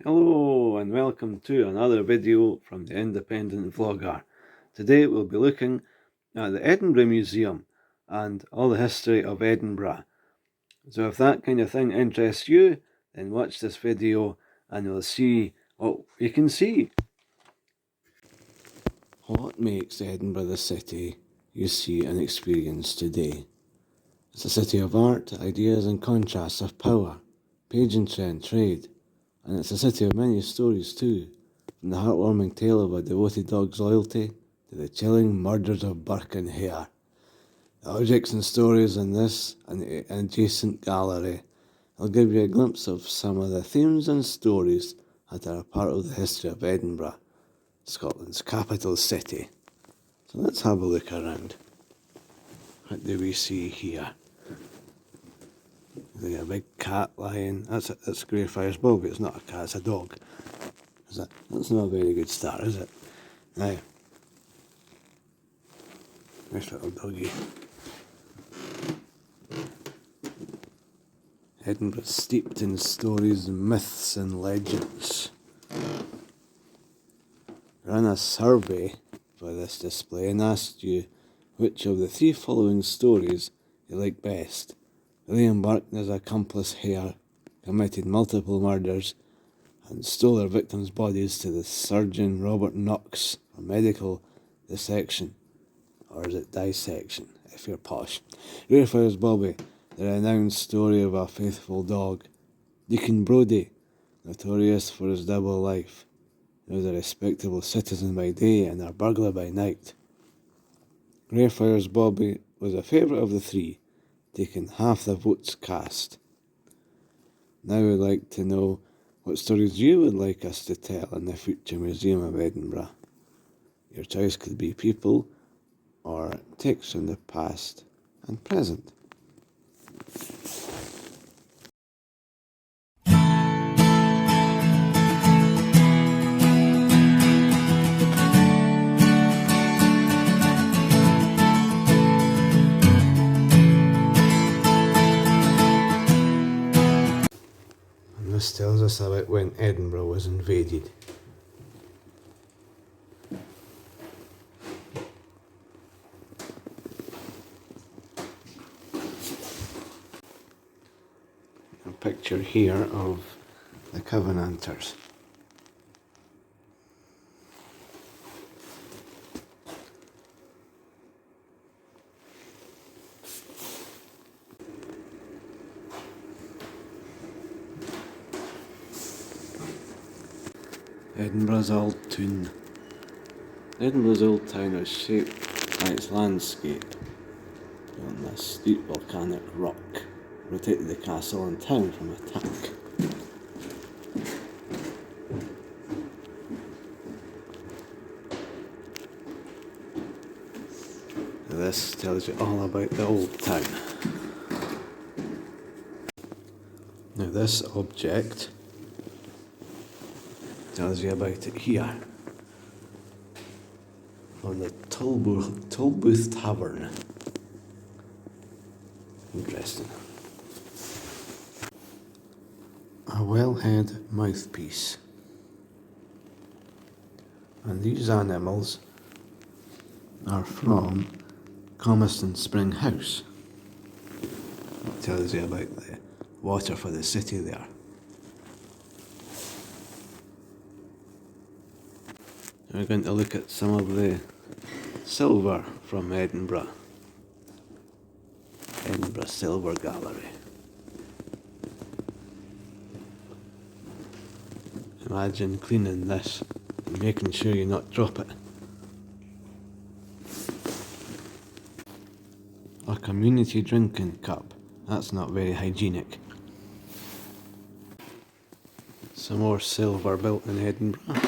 Hello and welcome to another video from the Independent Vlogger. Today we'll be looking at the Edinburgh Museum and all the history of Edinburgh. So if that kind of thing interests you, then watch this video and you'll see what you can see. What makes Edinburgh the city you see and experience today? It's a city of art, ideas and contrasts, of power, pageantry and trade. And it's a city of many stories too, from the heartwarming tale of a devoted dog's loyalty to the chilling murders of Burke and Hare. The objects and stories in this and adjacent gallery will give you a glimpse of some of the themes and stories that are a part of the history of Edinburgh, Scotland's capital city. So let's have a look around. What do we see here? There's a big cat lying. That's Greyfriars Bog. It's not a cat, it's a dog. That's not a very good start, is it? Now, nice little doggy. Edinburgh steeped in stories, myths and legends. Ran a survey for this display and asked you which of the three following stories you like best. William Burke and his accomplice Hare committed multiple murders and stole their victims' bodies to the surgeon Robert Knox for medical dissection. Or is it dissection, if you're posh? Greyfriars Bobby, the renowned story of a faithful dog. Deacon Brodie, notorious for his double life. He was a respectable citizen by day and a burglar by night. Greyfriars Bobby was a favourite of the three, taking half the votes cast. Now we'd like to know what stories you would like us to tell in the future Museum of Edinburgh. Your choice could be people or texts from the past and present. And this tells us about when Edinburgh was invaded. A picture here of the Covenanters. Edinburgh's Old Town. Edinburgh's Old Town is shaped by its landscape on this steep volcanic rock, protected the castle and town from attack. This tells you all about the old town. Now this object tells you about it here. On the Tolbooth Tavern. Interesting. A wellhead mouthpiece. And these animals are from Comiston Spring House. That tells you about the water for the city there. We're going to look at some of the silver from Edinburgh. Edinburgh Silver Gallery. Imagine cleaning this and making sure you not drop it. A community drinking cup. That's not very hygienic. Some more silver built in Edinburgh.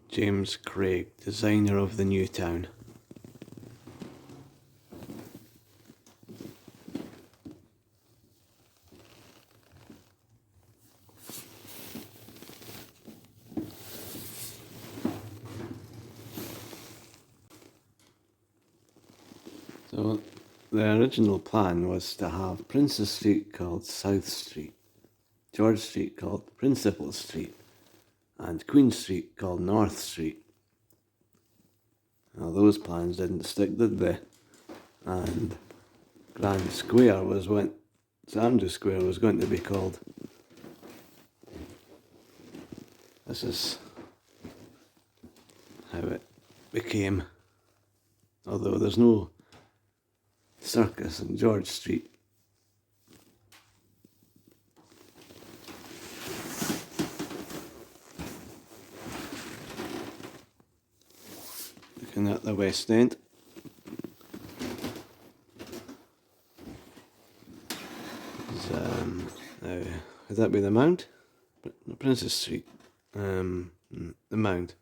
James Craig, designer of the new town. So The original plan was to have Princess Street called South Street, George Street called Principal Street, and Queen Street called North Street. Now those plans didn't stick, did they? And Grand Square St Andrews Square was going to be called. This is how it became. Although there's no circus in George Street. Looking at the West End. Now, would that be the Mound? Princess Street. The Mound.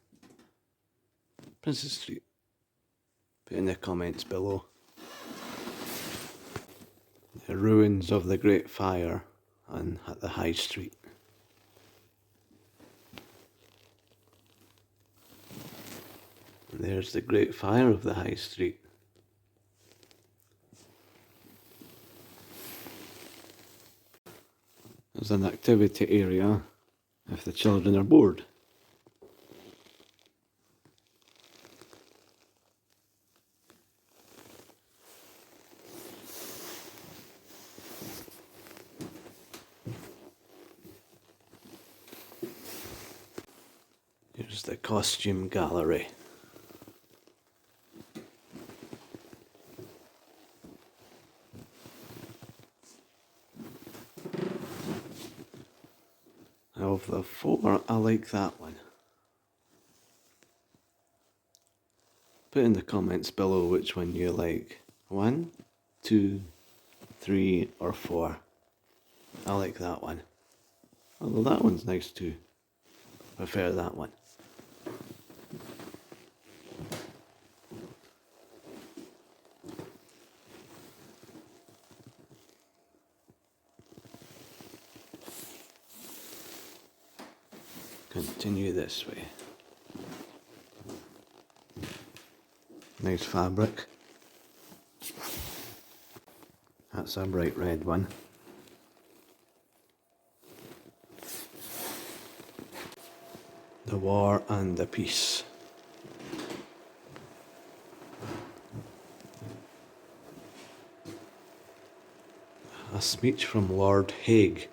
Princess Street. Put in the comments below. The ruins of the Great Fire at the High Street. And there's the Great Fire of the High Street. There's an activity area if the children are bored. Here's the costume gallery. Of the four, I like that one. Put in the comments below which one you like. 1, 2, 3 or 4. I like that one. Although that one's nice too. Prefer that one. Continue this way. Nice fabric. That's a bright red one. The War and the Peace. A speech from Lord Hague.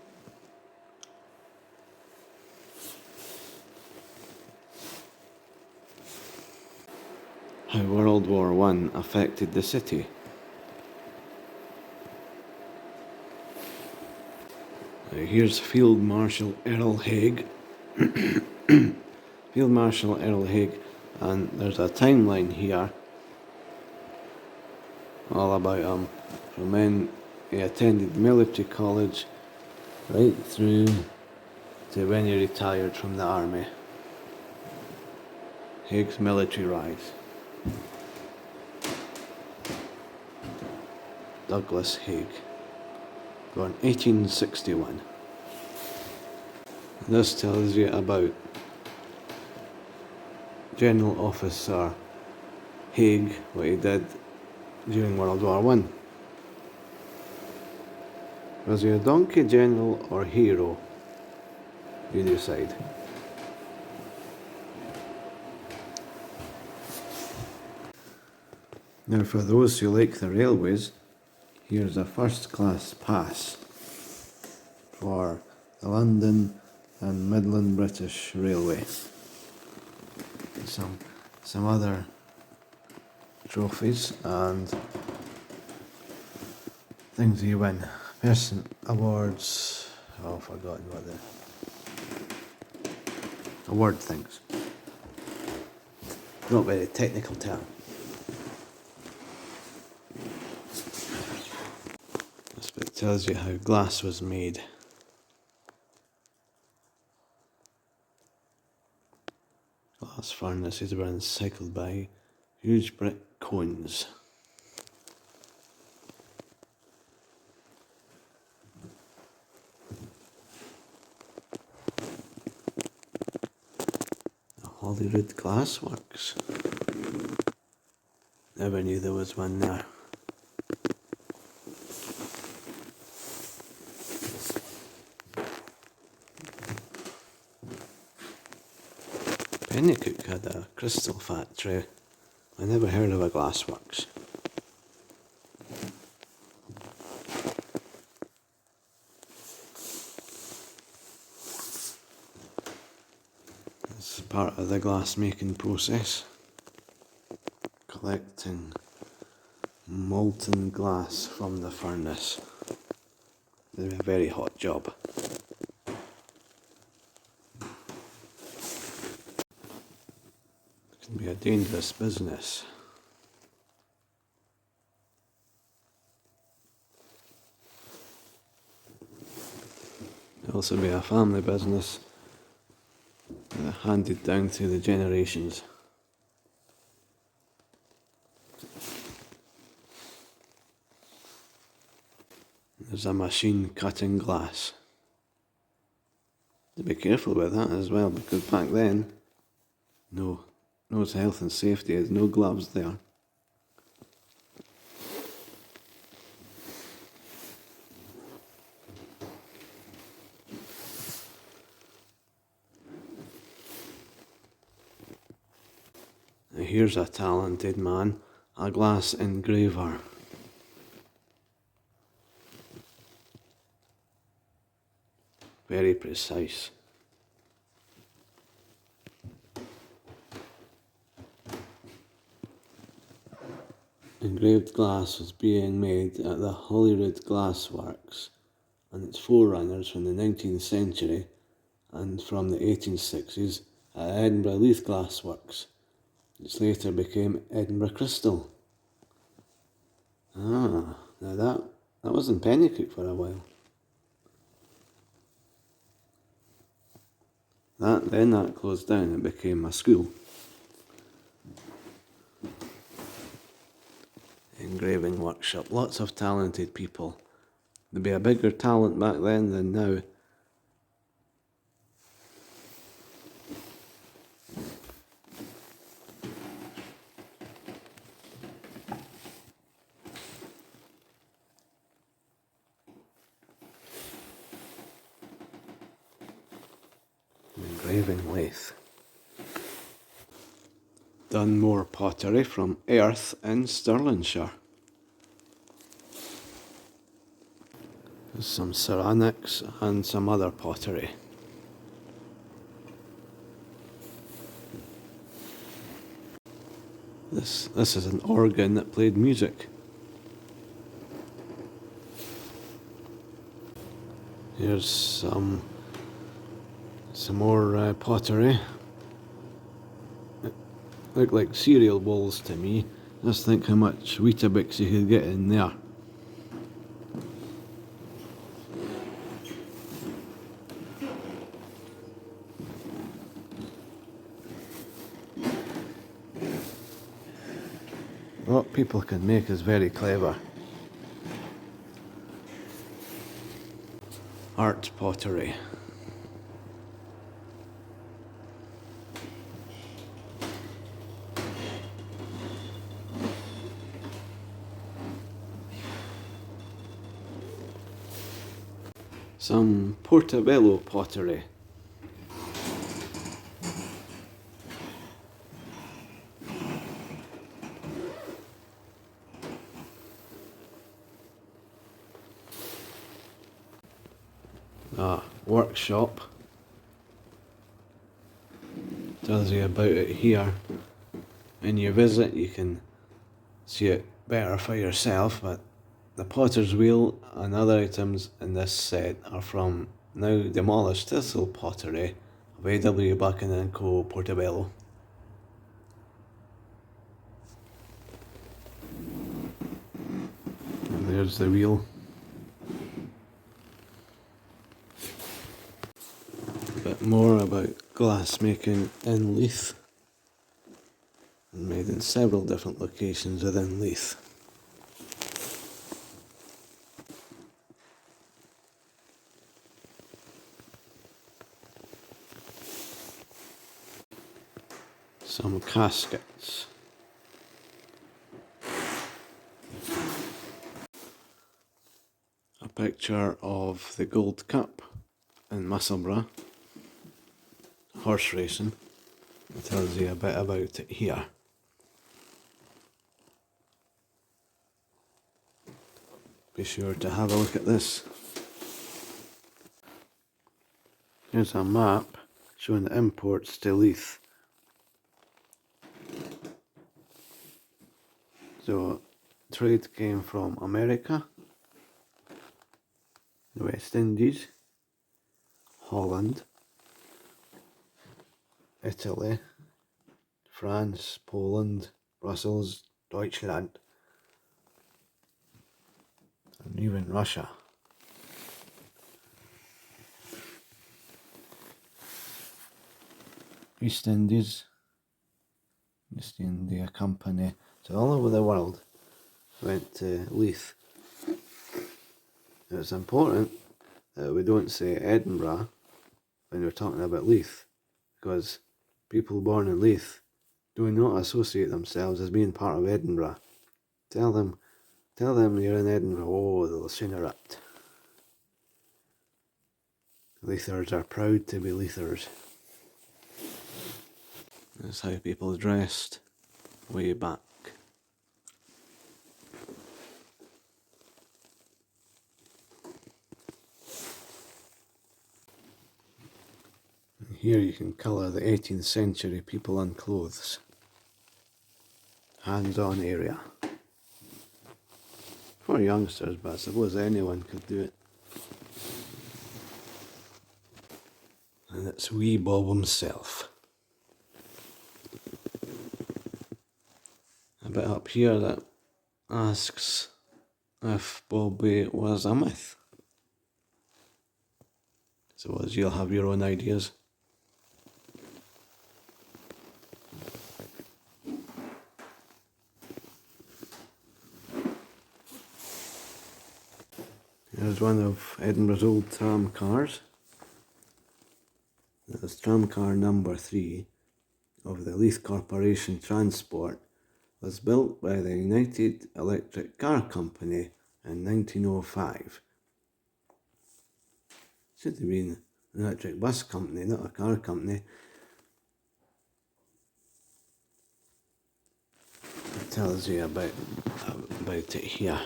How World War I affected the city. Now here's Field Marshal Earl Hague. Field Marshal Earl Hague, and there's a timeline here all about him from when he attended military college right through to when he retired from the army. Hague's military rise. Douglas Hague, born 1861. This tells you about General Officer Hague, what he did during World War I. Was he a donkey general or hero? You decide. Now for those who like the railways, here's a first class pass for the London and Midland British Railway. Some other trophies and things you win. Person awards. Oh, I've forgotten what the award things. Not very technical term. This bit tells you how glass was made. Glass furnaces were encircled by huge brick cones. The Holyrood Glass Works. Never knew there was one there. Pennycook had a crystal factory. I never heard of a glassworks. It's part of the glass making process. Collecting molten glass from the furnace. It's a very hot job. It can be a dangerous business. It can also be a family business handed down through the generations. There's a machine cutting glass. To be careful with that as well, because back then, no health and safety, there's no gloves there. Now here's a talented man, a glass engraver. Very precise. Engraved glass was being made at the Holyrood Glass Works and its forerunners from the 19th century and from the 1860s at Edinburgh Leith Glass Works, which later became Edinburgh Crystal. Now that was in Pennycook for a while. Then that closed down and became a school. Engraving workshop, lots of talented people. There'd be a bigger talent back then than now. Engraving lathe. Dunmore pottery from Earth in Stirlingshire. There's some ceramics and some other pottery. This is an organ that played music. Here's some more pottery. It looked like cereal bowls to me. Just think how much Weetabix you could get in there. What people can make is very clever. Art pottery. Some Portobello pottery. Workshop. Tells you about it here. When you visit you can see it better for yourself, but the potter's wheel and other items in this set are from now demolished thistle pottery of A.W. Buchanan & Co. Portobello. And there's the wheel. A bit more about glass making in Leith, and made in several different locations within Leith. Some caskets. A picture of the Gold Cup in Musselburgh, horse racing. It tells you a bit about it here. Be sure to have a look at this. Here's a map showing the imports to Leith. So, trade came from America, the West Indies, Holland, Italy, France, Poland, Brussels, Deutschland, and even Russia. East Indies, East India Company, so all over the world went to Leith. It's important that we don't say Edinburgh when we're talking about Leith, because people born in Leith do not associate themselves as being part of Edinburgh. Tell them you're in Edinburgh, oh, they'll soon erupt. Leithers are proud to be Leithers. That's how people dressed way back. And here you can colour the 18th century people on clothes. Hands-on area. For youngsters, but I suppose anyone could do it. And it's wee Bob himself. A bit up here that asks if Bobby was a myth. Suppose you'll have your own ideas. Here's one of Edinburgh's old tram cars. That's tram car number 3 of the Leith Corporation Transport, was built by the United Electric Car Company in 1905. Should have been an electric bus company, not a car company. It tells you about it here.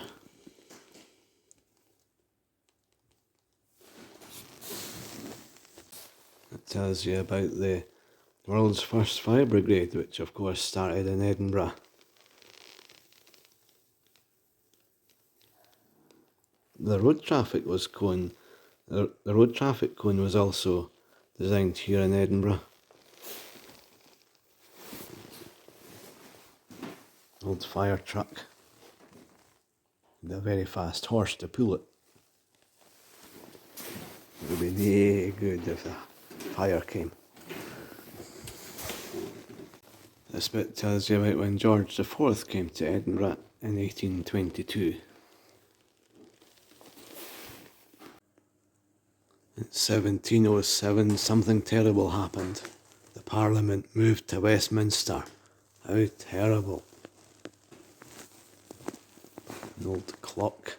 It tells you about the world's first fire brigade, which of course started in Edinburgh. The road traffic cone was also designed here in Edinburgh. Old fire truck. With a very fast horse to pull it. It would be really good if the fire came. This bit tells you about when George IV came to Edinburgh in 1822. In 1707, something terrible happened. The Parliament moved to Westminster. How terrible. An old clock.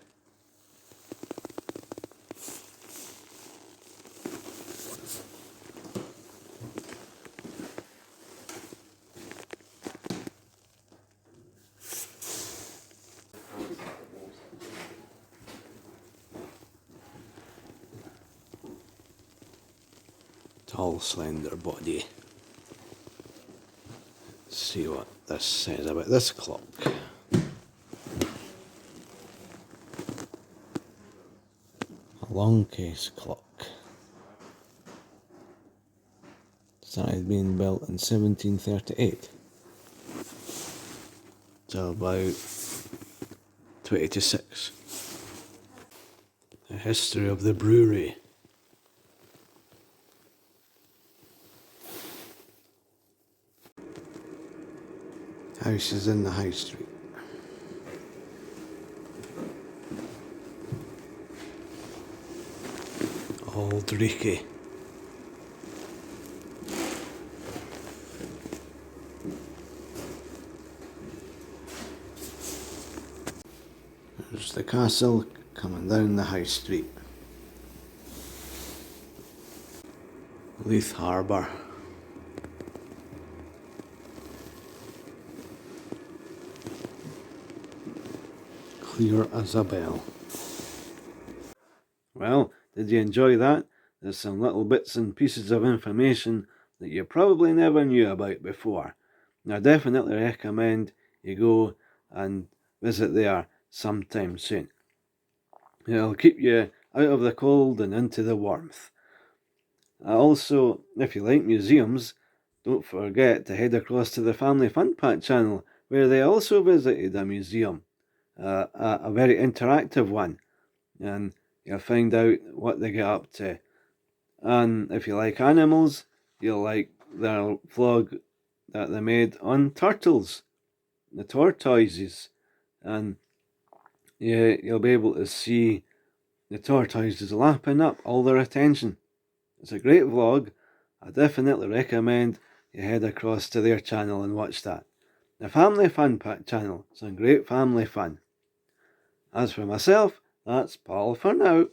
Tall, slender body. Let's see what this says about this clock. A long case clock. Started being built in 1738. Till about 2026. The history of the brewery. Houses in the high street. Old Reekie. There's the castle coming down the high street. Leith Harbour. clear as a bell. Well, did you enjoy that? There's some little bits and pieces of information that you probably never knew about before. I definitely recommend you go and visit there sometime soon. It'll keep you out of the cold and into the warmth. Also, if you like museums, don't forget to head across to the Family Fun Pack channel, where they also visited a museum, a very interactive one, and you'll find out what they get up to. And if you like animals, you'll like their vlog that they made on turtles, the tortoises, and you'll be able to see the tortoises lapping up all their attention. It's a great vlog. I definitely recommend you head across to their channel and watch that. The Family Fun Pack channel. Some great family fun. As for myself, that's Paul for now.